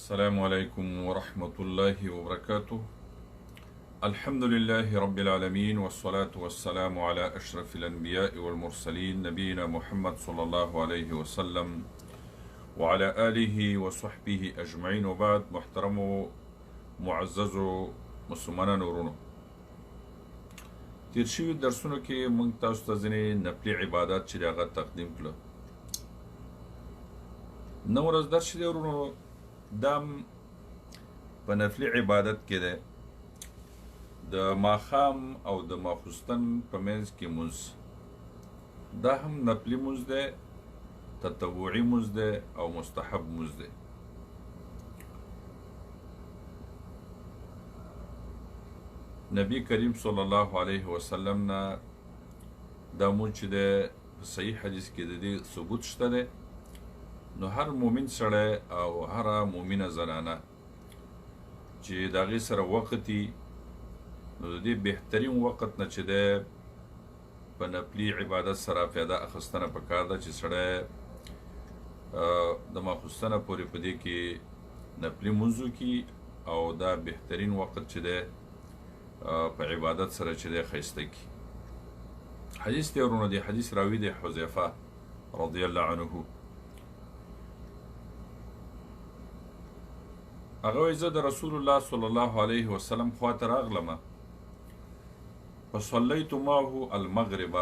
السلام عليكم ورحمة الله وبركاته. الحمد لله رب العالمين، والصلاة والسلام على أشرف الأنبياء والمرسلين نبينا محمد صلى الله عليه وسلم وعلى آله وصحبه أجمعين، وبعد. محترم معزز مسلمانان ورونو، تیر شوي درسونو کې موږ تاسو ته ځینې نفلي عبادات چې هغه تقدیم کړل. نو ورځ درس چې دی ورونو دام په نفلي عبادت کې دی، د ماښام او د ماخوستن په منځ کې مونځ. دا هم نفلي مونځ دی، تطوعي مونځ دی او مستحب مونځ دی. نبی کریم صلی الله علیه وسلم نه دا مونځ چې دی په صحیح حدیث کې د دې ثبوت شته دی. نو هر مومن سړی او هر مومنه زنانه چې د هغې سره وخت وي، نو د دې بهترین وخت نه چې دی په نفلي عبادت سره فایده اخیستنه پکار ده، چې سړی د ماخوستنه پورې په دې کې نفلي مونځ وکړي، او دا بهترین وخت چې دی په عبادت سره چې دی ښایسته کړي. حدیث دی ورونه، دی حدیث راوي دی حذیفه رضی الله عنه. هغه وایي زه د رسول الله صلی الله علیه وسلم خواته راغلمه، فصلیت معه المغرب،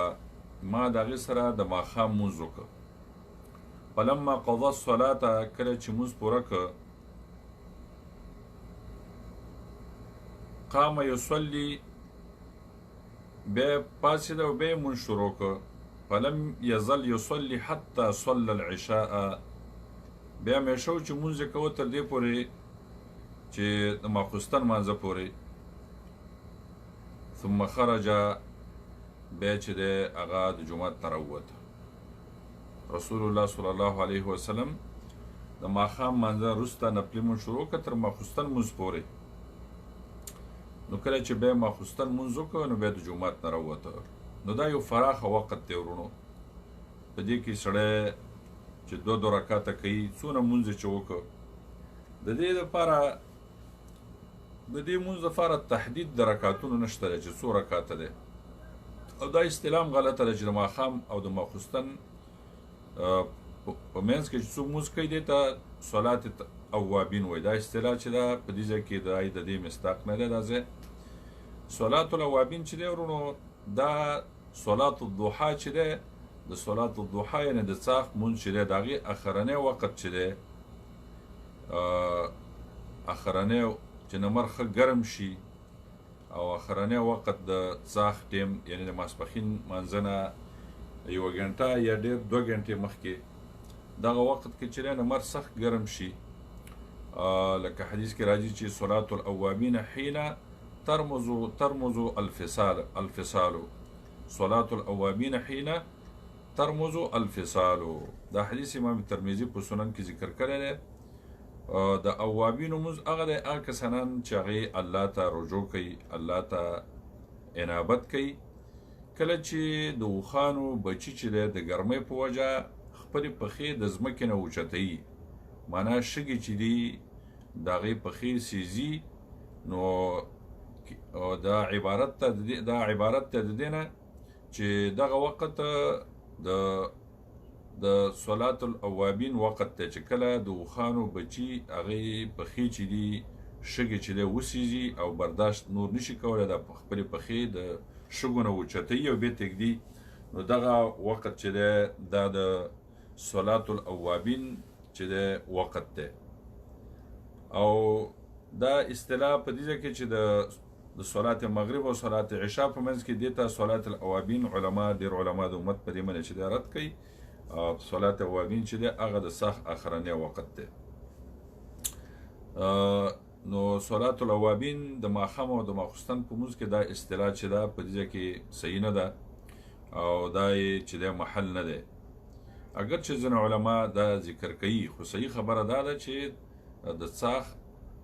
ما د هغې سره د ماښام مونځ وکړه. فلما قضا الصلاة، کله چې مونځ پوره کړه، قام یصلي، بیا پاڅېده او بیا یې مونځ شروع کړه. فلم یزل یصلي حتی صلی العشاء، بیا همیشه چې مونځ یې کوه تر دې پورې چې د ماخوستن مانځه پورې. ثم خرج، بیا چې دی هغه د جومات نه راووته. رسول الله صلی الله علیه وسلم د ماښام مانځه وروسته نفلي مونځ شروع کړه تر ماخوستن مونځ پورې. نو کله چې بیا ماخوستن مونځ وکړه، نو بیا د جومات نه راووته. نو دا یو فراخه وخت دی ورونو، په دې کې سړی چې دو رکاته کوي، څونه مونځ چې وکړه. د دې لپاره د دې مونځ لپاره تحدید د رکاتونو نشته دی چې څو رکاته دی، او دا اصطلاح غلطه ده چې د ماښام او د ماخوستن په منځ کې چې څوک مونځ کوي دې ته صلات اوابین وایي. دا اصطلاح چې ده په دې ځای کې د دې مصداق نه دی. دا ځای صلات الاوابین چې دی ورونو، دا صلات الضحا چې دی، د صلات الضحا یعنې د څاښت مونځ چې دی، د هغې اخرنی وخت چې دی، اخرنی چې نمر ښه ګرم شي، او اخرنی وخت د څاښت ټیم یعنې د ماسپښین مانځه نه 1 ګنټه یا ډېر 2 ګنټې مخکې، دغه وخت کې چې دی نمر سخت ګرم شي. لکه حدیث کې راځي چې صلات الاوابین حین ترمز الفصال، صلات الاوابین حین ترمز الفصال. دا حدیث امام ترمذي په سنن کې ذکر کړی دی. د اوابینو مونځ هغه دی، هغه کسانان چې هغې الله ته رجوع کوي، الله ته انابت کوي. کله چې د اوښانو بچي چې دی د ګرمۍ په وجه خپلې پښې د ځمکې نه اوچتوي، معنا شګې چې دي د هغې پښې سیزي، نو دا عبارت ته د دې نه چې دغه وخت د صلات الاوابین وخت دی، چې کله د اوښانو بچي هغې پښې چې دي شګې چې دی وسیزي او برداشت نور نشي کولی، دا خپلې پښې د شګو نه اوچتوي او بیا تږدي. نو دغه وخت چې دی دا د صلات الاوابین چې دی وخت دی. او دا اصطلاح په دې ځای کې چې د صلات مغرب او صلات عشاء په منځ کې دې ته صلات الاوابین علما، ډېر علما د امت په دې باندې چې دی رد کوي. صلات اوابین چې دی هغه د سخت اخرنی وخت دی. نو صلات الاوابین د ماښام او د ماخوستن په مونځ کې دا اصطلاح چې ده په دې ځای کې صحیح نه ده، او دا یې چې دی محل نه دی. اگر چې ځینې علما دا ذکر کوي، خو صحیح خبره دا ده چې د څاښت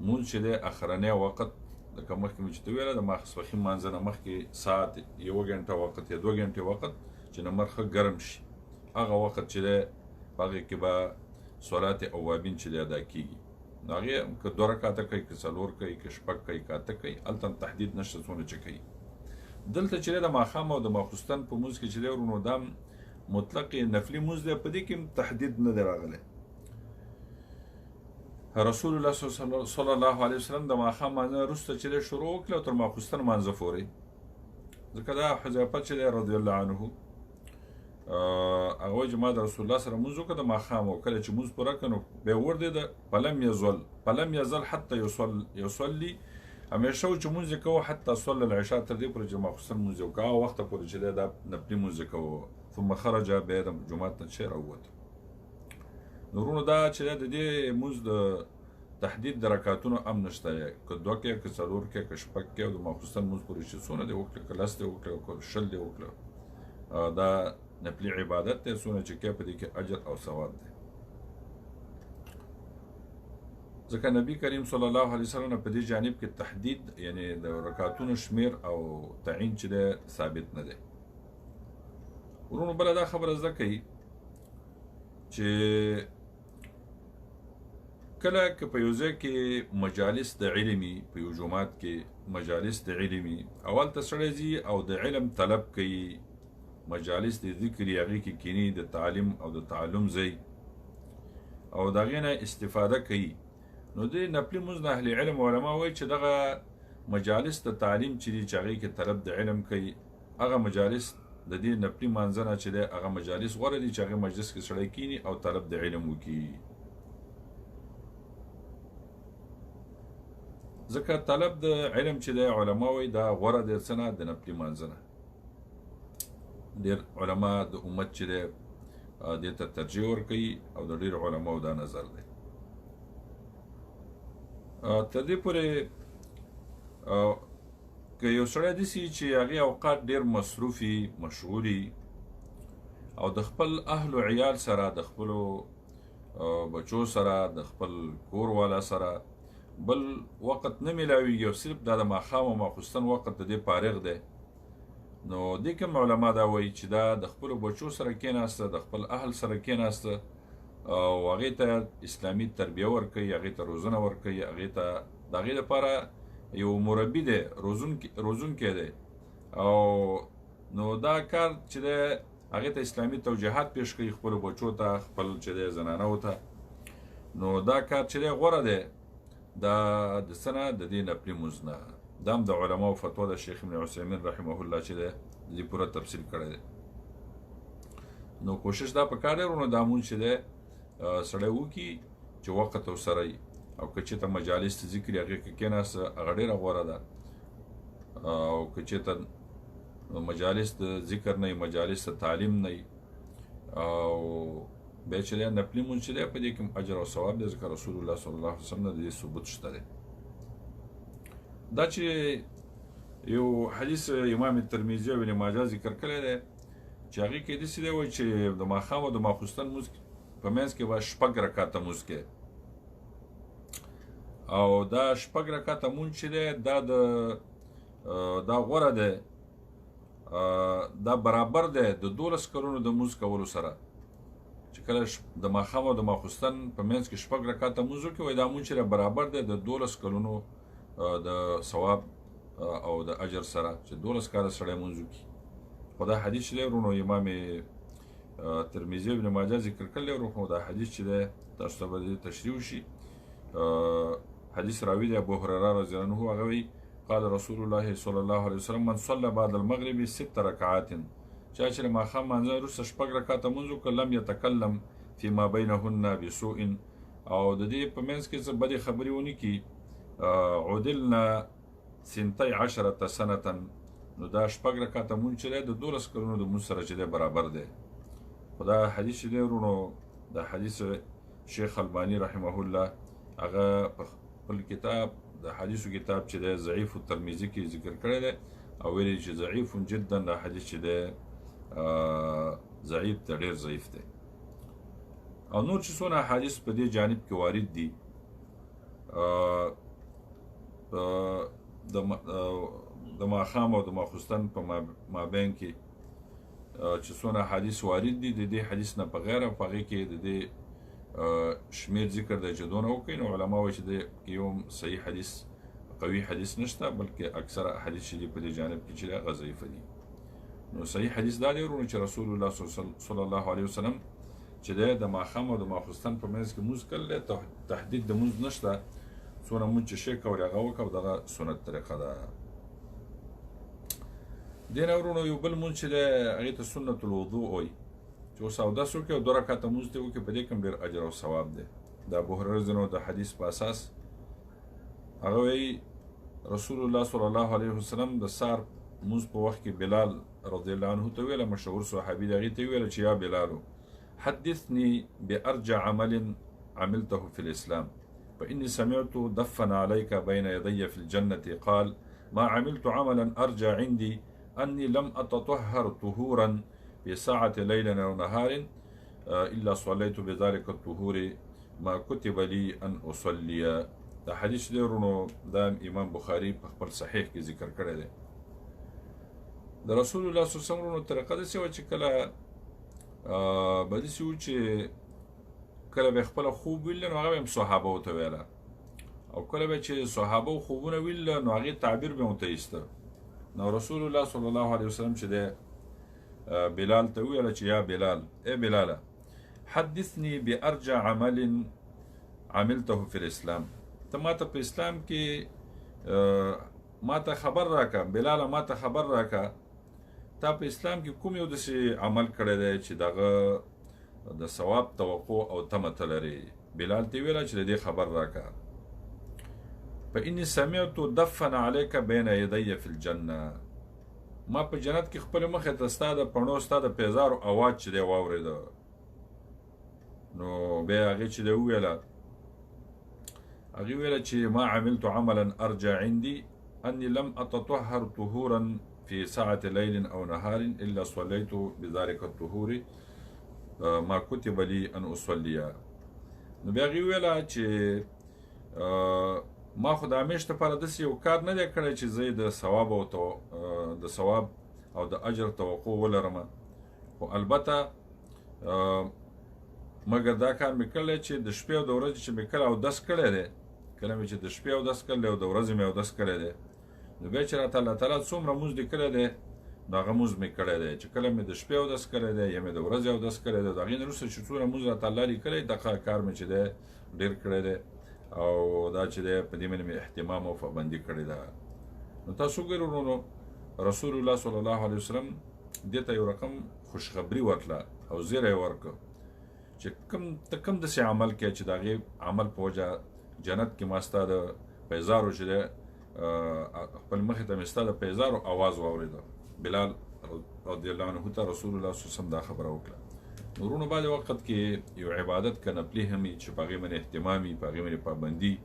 مونځ چې دی اخرنی وخت، لکه مخکې مې چې ته ویله د ماسپښین مانځه نه مخکې ساعت 1 ګنټه وخت یا 2 ګنټې وخت چې نمر ښه ګرم شي، هغه وخت چې دی په هغې کې به صلات اوابین چې دی ادا کېږي. نو هغې که 2 رکعته کوي که 4 کوي که 6 کوي که 8 کوي هلته تحدید نشته څونه چې کوي. دلته چې د ماښام او د ماخوستن په مونځ کې چې دی ورونو دا مطلق نفلي مونځ دی، په دې کې تحدید نه دی راغلی. رسول الله صلی الله علیه وسلم د ماښام مانځه وروسته چې دی شروع وکړه او تر ماخوستن مانځه پورې، ځکه دا حذیفه چې دی رضی الله عنه هغه وایي چې ما د رسول الله سره مونځ وکړه د ماښام، او کله چې مونځ پوره کړه نو بیا وردېده فلم یزل حتی یصلي، همیشه و چې مونځ یې کوو حتی صلی العشاء، تر دې پورې چې ماخوستن مونځ یې وکړه هغه وخته پورې چې دی دا نفلي مونځ یې کوو. ثم خرج، بیا د جومات نه چې راووت. نو ورونو دا چې د دې مونځ د تحدید د رکعتونو هم نشته، که 2 کوې که 4 کوې که 6 کوې، او د ماخوستن مونځ پورې چې څونه دې وکړه، که 10 دې وکړه که 20 دې وکړه، دا نفلي عبادت دی، څونه چې کوې په دې کې اجر او ثواب دی. ځکه نبی کریم صلی الله علیه وسلم په دې جانب کې تحدید یعنی د رکعتونو شمیر او تعین چې دی ثابت نه دی. ورونو بله دا خبره زده کوي چې کله که په یو ځای کې مجالس د علمي، په یو جومات کې مجالس د علمي، اول ته سړی ځي او د علم طلب کوي، مجالس د ذکر هغې کې کینی، د تعلیم او د تعلم ځای، او د هغې نه استفاده کوي. نو د نفلي مونځ نه اهل علم علما وایي چې دغه مجالس د تعلیم چې دي چې هغې کې طلب د علم کوي، هغه مجالس د دې نفلي مانځه نه چې دی هغه مجالس غوره دي چې هغې مجلس کې سړی کیني او طلب د علم وکړي. ځکه طلب د علم چې دی علما وایي دا غوره دی څه نه د نفلي مانځه نه. ډېر علما د امت چې دی دې ته ترجیح ورکوي او د ډېرو علماو دا نظر دی. تر دې پورې که یو سړی داسې چې هغې اوقات ډېر مصروفي مشغولي او د خپل اهل و عیال سره، د خپلو بچو سره، د خپل کور والا سره بل وخت نه میلاویږي او صرف دا د ماښام او ماخوستن وخت د دې فارغ دی، نو دې کوم علما دا وایي چې دا د خپلو بچو سره کېناسته، د خپل اهل سره کېناسته او هغې ته اسلامي تربیه ورکوي، هغې ته روزنه ورکوي، هغې ته د هغې لپاره یو مربي دی، روزونکی دی، او نو دا کار چې دی هغې ته اسلامي توجیهات پیش کوي خپلو بچو ته، خپل چې دی زنانو ته، نو دا کار چې دی غوره دی دا د څه نه د دې نفلي مونځ نه. دا هم د علماو فتوا د شیخ ابن عثیمین رحمه الله چې دی د دې پوره تفصیل کړی دی. نو کوشش دا پکار دی ورونو دا مونځ چې دی سړی وکړي چې وخت ورسره وي، او که چېرته مجالس ته ذکر هغې کې کېناسته هغه ډېره غوره ده، او که چېرته مجالس د ذکر نه وي، مجالس د تعلیم نه وي، او بیا چې دی نفلي مونځ چې دی په دې کې اجر او ثواب دی، ځکه رسول الله صلی الله علیه وسلم نه د دې ثبوت شته دی. دا چې یو حدیث امام ترمذي او ابن ماجه ذکر کړی دی چې هغې کې داسې دی وایي چې د ماښام او د ماخوستن مونځ په منځ کې به 6 رکعته مونځ کوي، او دا 6 رکعته مونځ چې دی دا غوره دی، دا برابر دی د 12 کلونو د مونځ کولو سره. چې کله د ماښام او د ماخوستن په منځ کې 6 رکعته مونځ وکړي، وایي دا مونځ چې برابر دی د 12 کلونو د ثواب او د اجر سره، چې 12 کاله سړی مونځ وکړي. خو دا حدیث چې دی ورونو امام ترمذي ابن ماجه ذکر کړلی ورونو، دا حدیث چې دی تاسو ته به تشریح وشي. حدیث راوي دی ابو هريره رضی الله عنه، هغه وایي قال رسول الله صلی الله علیه وسلم من صلى بعد المغرب 6 رکعات، چا چې د ماښام مانځه وروسته 6 رکعته مونځ وکړه، لم یتکلم فيما بینهن بسوء، او د دې په منځ کې څه بدې خبرې ونه کړي، عدلنا 12 سنة، نو دا 6 رکعته مونځ چې دی د 12 کلونو د مونځ سره چې دی برابر دی. خو دا حدیث چې دی ورونو، دا حدیث شیخ الباني رحمه الله هغه په خپل کتاب د حدیثو کتاب چې دی ضعیف الترمذي کې ذکر کړی دی، او ویلي چې ضعیف جدا دا حدیث چې دی ضعیف دی، ډېر ضعیف دی. او نور چې څونه حدیث په دې جانب کې وارد دي د ماښام او د ماخوستن په مابین کې چې څونه حدیث وارد دي، د دې حدیث نه په غیر په هغې کې د دې شمیر ذکر دی چې دونه وکړي نو علما وایي چې د یو صحیح حدیث قوي حدیث نشته بلکې اکثره احادیث چې دي په دې جانب کې چې هغه ضعیفه دي. نو صحیح حدیث دا دی ورونو چې رسول الله صلی الله علیه وسلم چې د ماښام او د ماخوستن په منځ کې مونځ کړل تحدید د مونځ نشته څونه مونځ چې شی کولی هغه وکړه او دغه سنت طریقه ده. دې نه ورونو یو بل مونځ چې دی هغې ته سنت الوضوء وایي چې اوس اودس وکړي او 2 رکعته مونځ دې وکړي په دې کې هم ډېر اجر او ثواب دی. د ابو هريره د حدیث په اساس هغه وایي رسول الله صلی الله علیه وسلم د سهار مونځ په وخت کې بلال رضی الله عنه ته ویله مشهور صحابي د هغې ته ویله چې یا بلالو حدثني بأرجع عمل عملته في الإسلام فإني سمعت دفن عليك بين يدي في الجنة قال ما عملت عملا أرجع عندي أني لم أتطهر طهورا في ساعة ليل أو نهار إلا صليت بذلك الطهور ما كتب لي أن أصلي. دا حدیث دی ورونو دا امام بخاری په خپل صحیح کې ذکر کړی دی. د رسول الله صلی الله علیه وسلم طریقه داسې وه چې کله به داسې و چې کله به خپله خوب ویله نو هغه به هم صحابه ورته ویله او کله به چې صحابه خوبونه ویله نو هغې تعبیر به ورته ایسته. نو رسول الله صلی الله علیه وسلم چې دی بلال ته وویله چې یا بلال ای بلاله حدثني بأرجع عمل عملته في الإسلام ته ما ته په اسلام کې ما ته خبر راکه بلاله ما ته خبر راکه تا په اسلام کې کوم یو داسې عمل کړی دی چې دغه د ثواب توقع او تمه ته لري. بلال ته ویله چې د دې خبر راکه. فإني سمعت دفن عليك بين يدي في الجنة ما په جنت کې خپل مخې ته ستا د پڼو ستا د پیزارو اواز چې دی واورېده. نو بیا هغې چې دی وویله هغې ویله چې ما عملت عملا ارجع عندي اني لم اتطهر طهورا في ساعة ليل او نهار الا صليت بذلك الطهور ما كتب لي ان اصلي. نو بیا هغې ویله چې ما خو د همیش دپاره داسې یو کار نه دی کړی چې زه د ثواب او د اجر توقع ولرم خو البته مګر دا کار مې کړی چې د شپې او د ورځې چې مې کله اودس کړی دی کله مې چې د شپې اودس کړی او د ورځې مې اودس کړی دی نو بیا چې راته الله تعالی څومره مونځ دې کړی دی نو هغه مونځ مې کړی دی چې کله مې د شپې اودس کړی دی یا مې د ورځې اودس کړی دی د هغې نه وروسته چې څومره مونځ راته الله لیکلی دغه کار مې چې دی ډېر کړی دی او دا چې دی په دې باندې مې اهتمام او پابندي کړې ده. نو تاسو وګورئ ورونو رسول الله صلی الله علیه وسلم دې ته یو رقم خوشخبري ورکړه او زیری یې ورکړه چې ته کوم داسې عمل کوې چې د هغې عمل په وجه جنت کې ما ستا د پیزارو چې دی خپل مخې ته مې ستا د پیزارو اواز واورېده. بلال رضی الله عنه ته رسول الله صلی الله علیه وسلم دا خبره وکړه. ورونو بعض وخت کې یو عبادت که نفلي هم وي چې په هغې باندې اهتمام وي په هغې باندې پابندي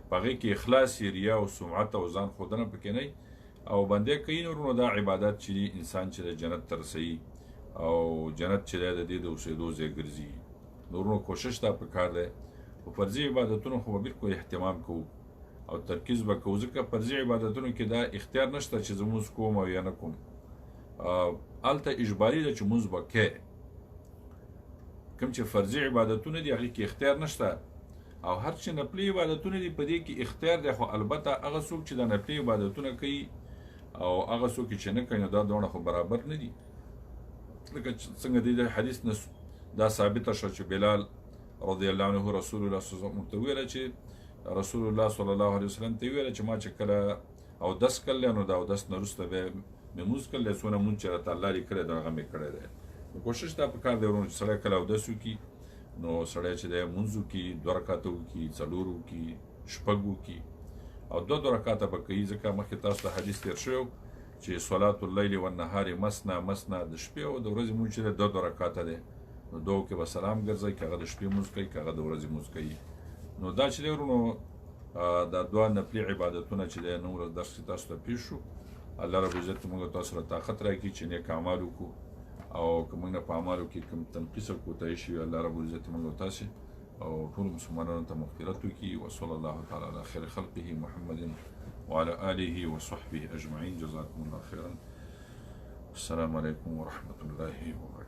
په هغې کې اخلاص وي ریا او سمعت او ځان ښودنه پکې نه او بندې کوي نو ورونو دا عبادت چې دي انسان چې د جنت ته رسوي او جنت چې دی د دې د اوسېدو ځای ګرځي. نو ورونو کوشش دا پکار دی په فرضي عبادتونو خو به بلکل اهتمام کوو او ترکیز به کوو ځکه فرضي عبادتونو کې دا اختیار نشته چې زه مونځ کوم او یا نه کوم هلته اجباري ده چې مونځ به کوې. کوم چې فرضي عبادتونه دي هغې کې اختیار نشته او هر چې نفلي عبادتونه دي په دې کې اختیار دی خو البته هغه څوک چې دا نفلي عبادتونه کوي او هغه څوک چې نه کوي نو دا دواړه خو برابر نه دي. لکه څنګه د حدیث نه دا ثابته شوه چې بلال رضی الله عنه رسول الله صلی الله علیه وسلم ته ویله چې رسول الله صلی الله علیه وسلم ته ویله چې ما چې کله اودس کړلی نو د اودس نه وروسته به مې مونځ کړلی څونه مونځ چې راته الله لیکلی دی هغه مې کړی دی. کوشش دا پکار دی ورونو چې سړی کله اودس وکړي نو سړی چې دی مونځ وکړي 2 رکعته وکړي 4 وکړي 6 وکړي او 2 رکعته به کوي ځکه مخکې تاسو ته حدیث تېر شوی چې صلات اللیل والنهار مثنى مثنى د شپې او د ورځې مونځ چې دی 2 رکعته دی نو 2 کې به سلام ګرځوي که هغه د شپې مونځ کوي که هغه د ورځې مونځ کوي. نو دا چې دی ورونو دا 2 نفلي عبادتونه چې دی نن ورځ درس کې تاسو ته پېښ شو الله رب العزت موږ تاسو ته طاقت راکړي چې نیک اعمال وکړو او که موږ نه په اعمالو کې کوم تنقیص او کوتاهي شي الله رب العزت موږ تاسو او ټول مسلمانانو ته مغفرت وکړي. وصلی الله تعالی علی خیر خلقه محمد وعلى آله وصحبه أجمعين. جزاكم الله خيرا. السلام عليكم ورحمة الله وبركاته.